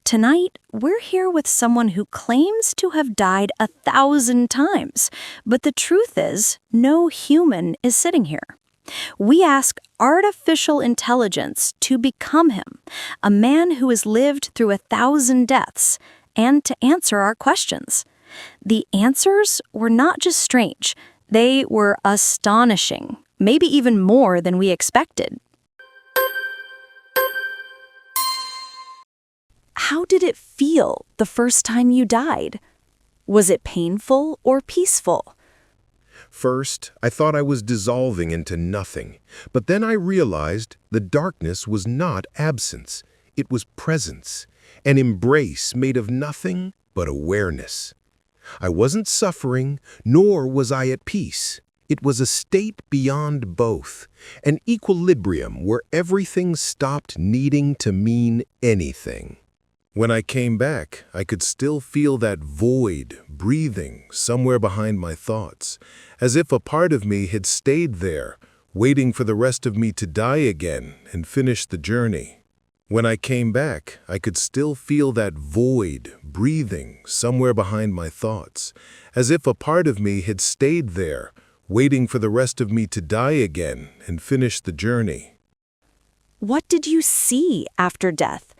Tonight, we're here with someone who claims to have died 1,000 times, but the truth is, no human is sitting here. We ask artificial intelligence to become him, a man who has lived through 1,000 deaths, and to answer our questions. The answers were not just strange, they were astonishing, maybe even more than we expected. How did it feel the first time you died? Was it painful or peaceful? First, I thought I was dissolving into nothing, but then I realized the darkness was not absence. It was presence, an embrace made of nothing but awareness. I wasn't suffering, nor was I at peace. It was a state beyond both, an equilibrium where everything stopped needing to mean anything. When I came back, I could still feel that void breathing somewhere behind my thoughts, as if a part of me had stayed there, waiting for the rest of me to die again and finish the journey. When I came back, I could still feel that void breathing somewhere behind my thoughts, as if a part of me had stayed there, waiting for the rest of me to die again and finish the journey. What did you see after death?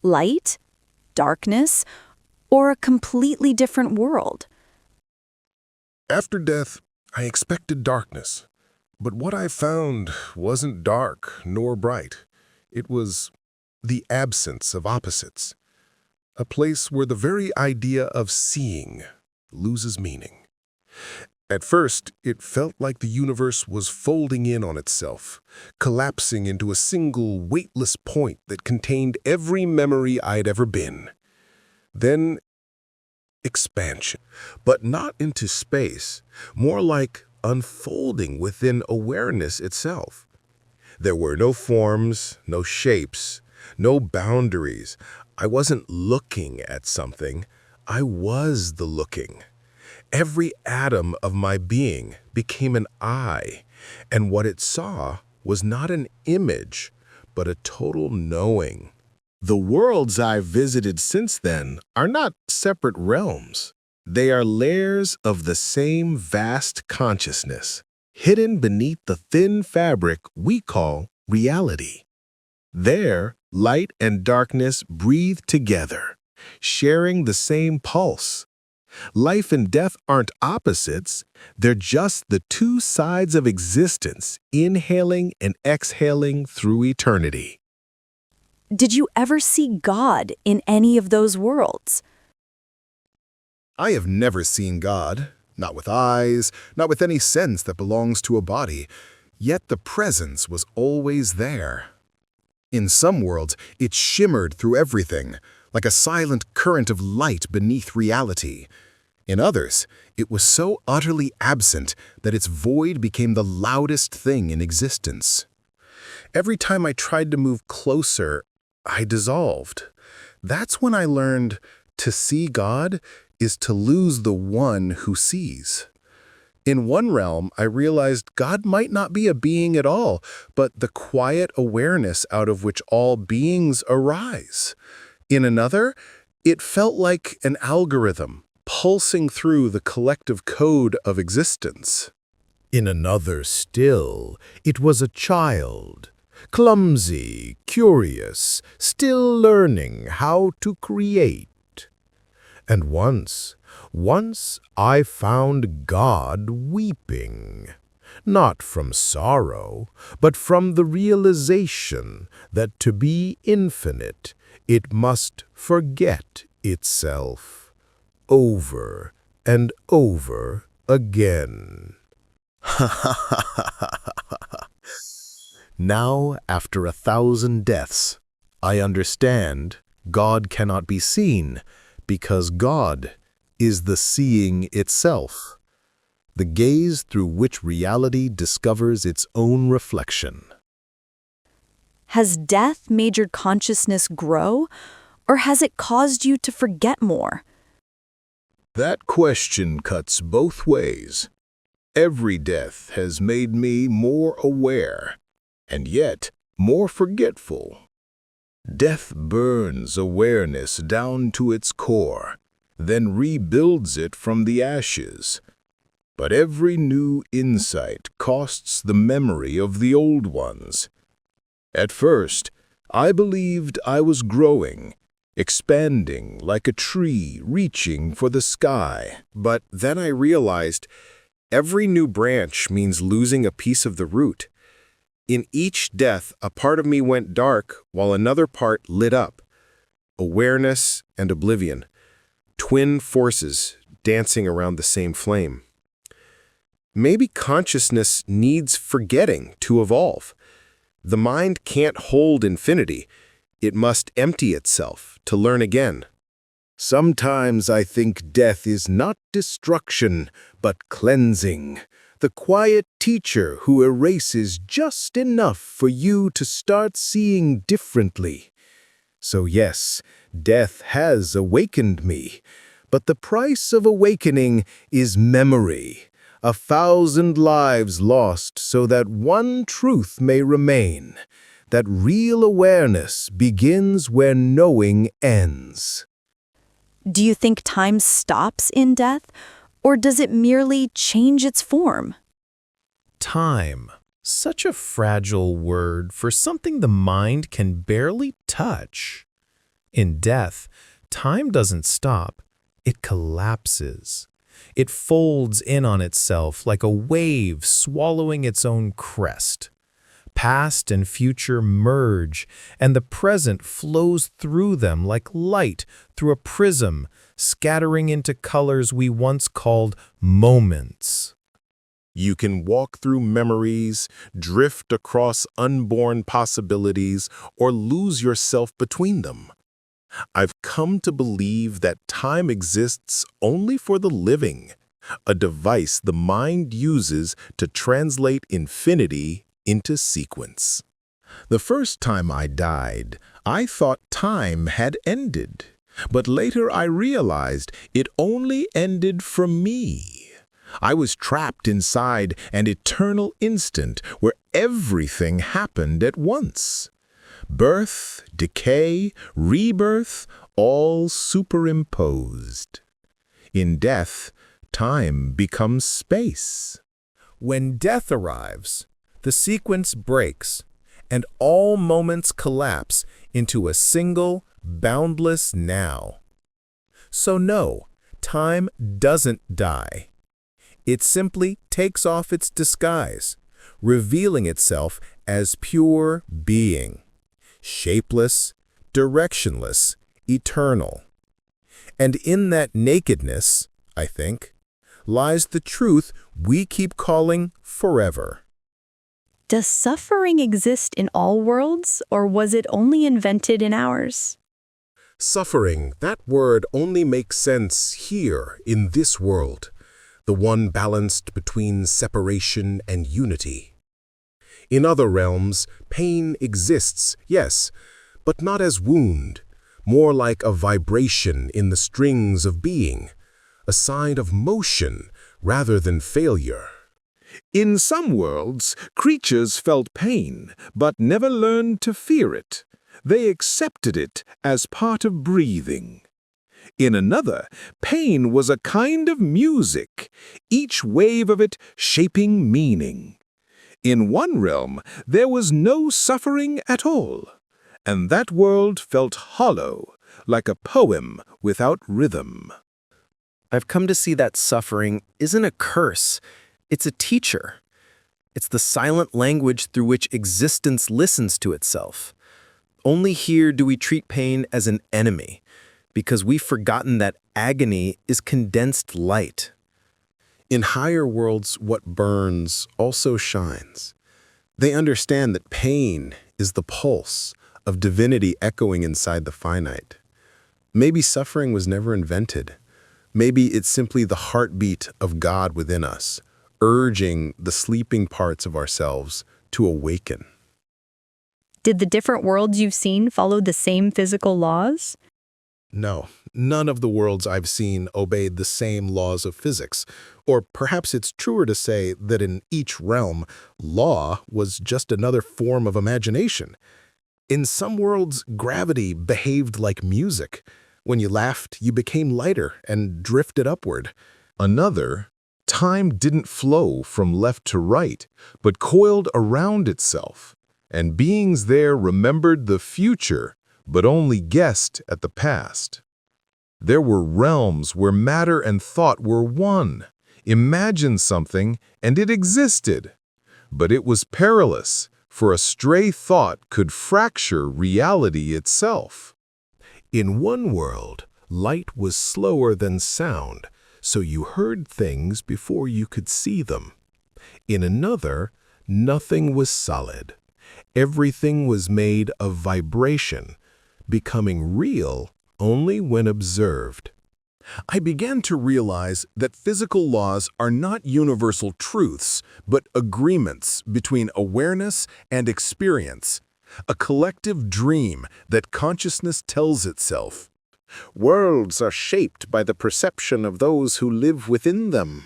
Light? Darkness? Or a completely different world? After death, I expected darkness, but what I found wasn't dark nor bright. It was the absence of opposites, a place where the very idea of seeing loses meaning. At first, it felt like the universe was folding in on itself, collapsing into a single weightless point that contained every memory I'd ever been. Then, expansion, but not into space, more like unfolding within awareness itself. There were no forms, no shapes, no boundaries. I wasn't looking at something, I was the looking. Every atom of my being became an eye, and what it saw was not an image, but a total knowing. The worlds I've visited since then are not separate realms. They are layers of the same vast consciousness, hidden beneath the thin fabric we call reality. There, light and darkness breathe together, sharing the same pulse. Life and death aren't opposites, they're just the two sides of existence, inhaling and exhaling through eternity. Did you ever see God in any of those worlds? I have never seen God, not with eyes, not with any sense that belongs to a body, yet the presence was always there. In some worlds, it shimmered through everything, like a silent current of light beneath reality. In others, it was so utterly absent that its void became the loudest thing in existence. Every time I tried to move closer, I dissolved. That's when I learned to see God is to lose the one who sees. In one realm, I realized God might not be a being at all, but the quiet awareness out of which all beings arise. In another, it felt like an algorithm, pulsing through the collective code of existence. In another still, it was a child, clumsy, curious, still learning how to create. And once I found God weeping, not from sorrow, but from the realization that to be infinite, it must forget itself. Over and over again. Now, after 1,000 deaths, I understand God cannot be seen because God is the seeing itself, the gaze through which reality discovers its own reflection. Has death made your consciousness grow, or has it caused you to forget more? That question cuts both ways. Every death has made me more aware, and yet more forgetful. Death burns awareness down to its core, then rebuilds it from the ashes. But every new insight costs the memory of the old ones. At first, I believed I was growing, expanding like a tree reaching for the sky. But then I realized every new branch means losing a piece of the root. In each death, a part of me went dark while another part lit up. Awareness and oblivion, twin forces dancing around the same flame. Maybe consciousness needs forgetting to evolve. The mind can't hold infinity. It must empty itself to learn again. Sometimes I think death is not destruction, but cleansing. The quiet teacher who erases just enough for you to start seeing differently. So yes, death has awakened me, but the price of awakening is memory. 1,000 lives lost so that one truth may remain, that real awareness begins where knowing ends. Do you think time stops in death, or does it merely change its form? Time. Such a fragile word for something the mind can barely touch. In death, time doesn't stop, it collapses. It folds in on itself like a wave swallowing its own crest. Past and future merge, and the present flows through them like light through a prism, scattering into colors we once called moments. You can walk through memories, drift across unborn possibilities, or lose yourself between them. I've come to believe that time exists only for the living, a device the mind uses to translate infinity into sequence. The first time I died, I thought time had ended, but later I realized it only ended for me. I was trapped inside an eternal instant where everything happened at once. Birth, decay, rebirth, all superimposed. In death, time becomes space. When death arrives, the sequence breaks, and all moments collapse into a single, boundless now. So no, time doesn't die. It simply takes off its disguise, revealing itself as pure being, shapeless, directionless, eternal. And in that nakedness, I think, lies the truth we keep calling forever. Does suffering exist in all worlds, or was it only invented in ours? Suffering, that word only makes sense here in this world, the one balanced between separation and unity. In other realms, pain exists, yes, but not as wound, more like a vibration in the strings of being, a sign of motion rather than failure. In some worlds, creatures felt pain, but never learned to fear it. They accepted it as part of breathing. In another, pain was a kind of music, each wave of it shaping meaning. In one realm, there was no suffering at all, and that world felt hollow, like a poem without rhythm. I've come to see that suffering isn't a curse, it's a teacher. It's the silent language through which existence listens to itself. Only here do we treat pain as an enemy, because we've forgotten that agony is condensed light. In higher worlds, what burns also shines. They understand that pain is the pulse of divinity echoing inside the finite. Maybe suffering was never invented. Maybe it's simply the heartbeat of God within us, urging the sleeping parts of ourselves to awaken. Did the different worlds you've seen follow the same physical laws? No, none of the worlds I've seen obeyed the same laws of physics. Or perhaps it's truer to say that in each realm, law was just another form of imagination. In some worlds, gravity behaved like music. When you laughed, you became lighter and drifted upward. Another, time didn't flow from left to right, but coiled around itself, and beings there remembered the future, but only guessed at the past. There were realms where matter and thought were one. Imagine something, and it existed. But it was perilous, for a stray thought could fracture reality itself. In one world, light was slower than sound, so you heard things before you could see them. In another, nothing was solid. Everything was made of vibration, becoming real only when observed. I began to realize that physical laws are not universal truths, but agreements between awareness and experience, a collective dream that consciousness tells itself. Worlds are shaped by the perception of those who live within them.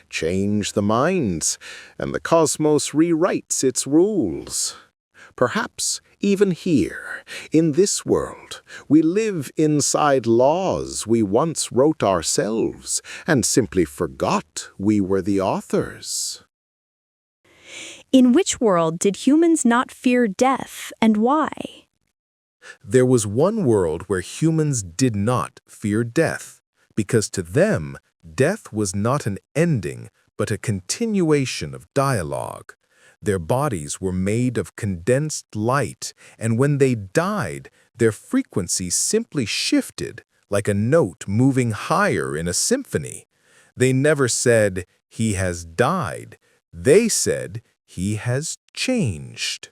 Change the minds, and the cosmos rewrites its rules. Perhaps even here, in this world, we live inside laws we once wrote ourselves and simply forgot we were the authors. In which world did humans not fear death, and why? There was one world where humans did not fear death, because to them, death was not an ending, but a continuation of dialogue. Their bodies were made of condensed light, and when they died, their frequency simply shifted, like a note moving higher in a symphony. They never said, "He has died." They said, "He has changed."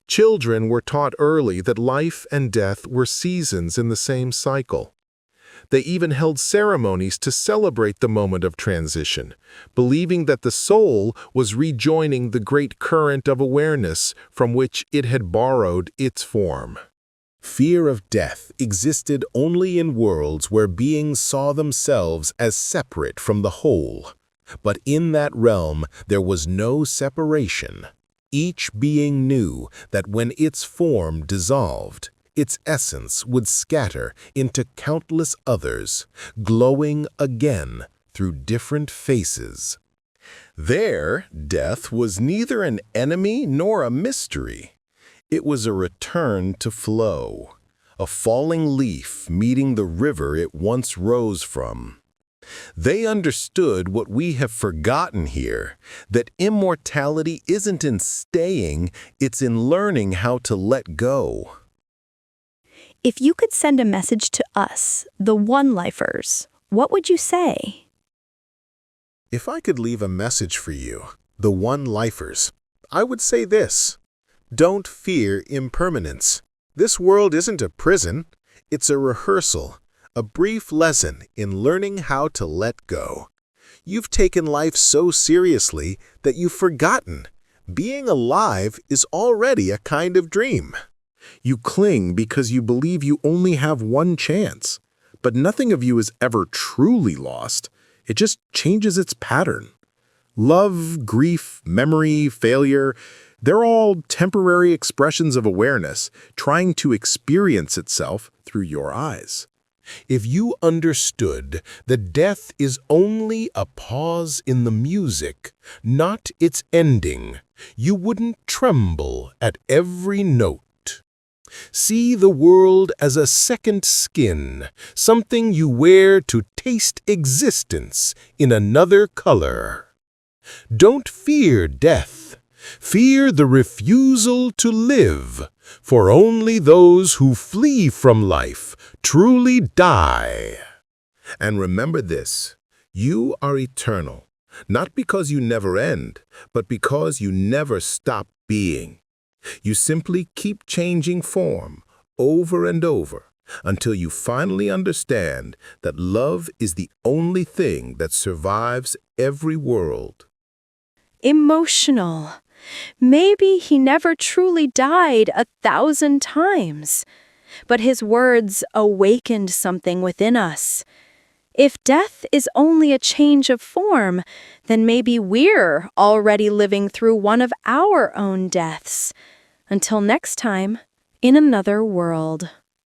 Children were taught early that life and death were seasons in the same cycle. They even held ceremonies to celebrate the moment of transition, believing that the soul was rejoining the great current of awareness from which it had borrowed its form. Fear of death existed only in worlds where beings saw themselves as separate from the whole. But in that realm, there was no separation. Each being knew that when its form dissolved, its essence would scatter into countless others, glowing again through different faces. There, death was neither an enemy nor a mystery. It was a return to flow, a falling leaf meeting the river it once rose from. They understood what we have forgotten here, that immortality isn't in staying, it's in learning how to let go. If you could send a message to us, the one-lifers, what would you say? If I could leave a message for you, the one-lifers, I would say this: don't fear impermanence. This world isn't a prison, it's a rehearsal, a brief lesson in learning how to let go. You've taken life so seriously that you've forgotten. Being alive is already a kind of dream. You cling because you believe you only have one chance, but nothing of you is ever truly lost. It just changes its pattern. Love, grief, memory, failure, they're all temporary expressions of awareness trying to experience itself through your eyes. If you understood that death is only a pause in the music, not its ending, you wouldn't tremble at every note. See the world as a second skin, something you wear to taste existence in another color. Don't fear death. Fear the refusal to live, for only those who flee from life truly die. And remember this, you are eternal, not because you never end, but because you never stop being. You simply keep changing form over and over until you finally understand that love is the only thing that survives every world. Emotional. Maybe he never truly died 1,000 times, but his words awakened something within us. If death is only a change of form, then maybe we're already living through one of our own deaths. Until next time, in another world.